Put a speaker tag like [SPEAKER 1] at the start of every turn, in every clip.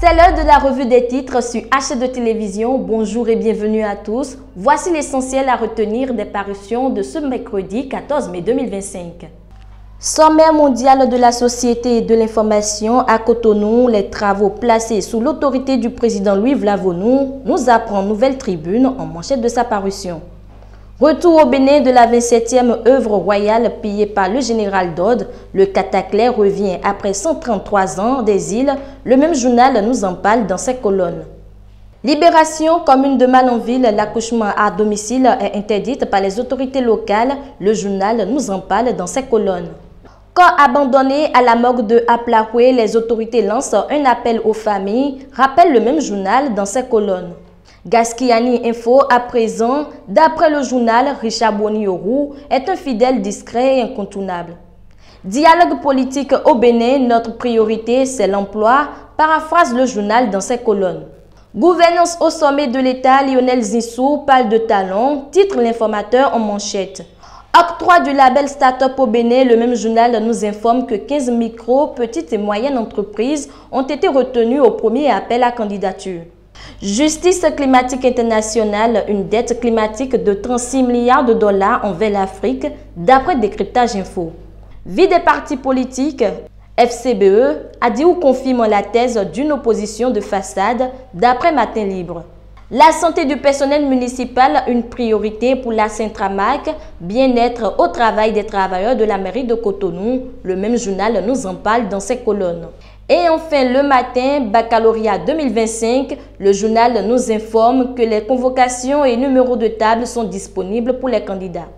[SPEAKER 1] C'est l'heure de la revue des titres sur H2 Télévision. Bonjour et bienvenue à tous. Voici l'essentiel à retenir des parutions de ce mercredi 14 mai 2025. Sommet mondial de la société et de l'information à Cotonou, les travaux placés sous l'autorité du président Louis Vlavonou, nous apprend Nouvelle Tribune en manchette de sa parution. Retour au Bénin de la 27e œuvre royale pillée par le général Dodd, le Cataclès revient après 133 ans d'exil. Le même journal nous en parle dans ses colonnes. Libération, commune de Malanville, l'accouchement à domicile est interdite par les autorités locales. Le journal nous en parle dans ses colonnes. Corps abandonné à la morgue de Aplahoué, les autorités lancent un appel aux familles, rappelle le même journal dans ses colonnes. Gaskiani Info à présent, d'après le journal, Richard Boniorou est un fidèle discret et incontournable. Dialogue politique au Bénin, notre priorité c'est l'emploi, paraphrase le journal dans ses colonnes. Gouvernance au sommet de l'État, Lionel Zinsou parle de talent, titre l'informateur en manchette. Octroi du label Start-up au Bénin, le même journal nous informe que 15 micro, petites et moyennes entreprises ont été retenues au premier appel à candidature. Justice climatique internationale, une dette climatique de 36 milliards de dollars envers l'Afrique, d'après Décryptage Info. Vie des partis politiques, FCBE a dit ou confirme la thèse d'une opposition de façade, d'après Matin Libre. La santé du personnel municipal, une priorité pour la Centramac, bien-être au travail des travailleurs de la mairie de Cotonou, le même journal nous en parle dans ses colonnes. Et enfin, le matin, baccalauréat 2025, le journal nous informe que les convocations et numéros de table sont disponibles pour les candidats.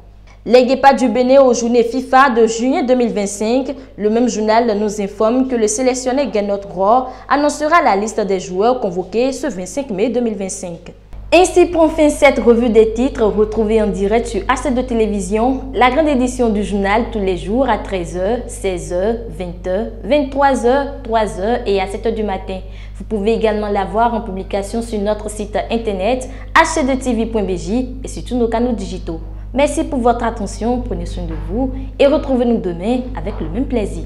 [SPEAKER 1] Les Guépards du Bénin aux journées FIFA de juillet 2025, le même journal nous informe que le sélectionneur Guénot Roy annoncera la liste des joueurs convoqués ce 25 mai 2025. Ainsi prend fin cette revue des titres retrouvée en direct sur H2 Télévision, la grande édition du journal tous les jours à 13h, 16h, 20h, 23h, 3h et à 7h du matin. Vous pouvez également la voir en publication sur notre site internet h2tv.bj et sur tous nos canaux digitaux. Merci pour votre attention, prenez soin de vous et retrouvez-nous demain avec le même plaisir.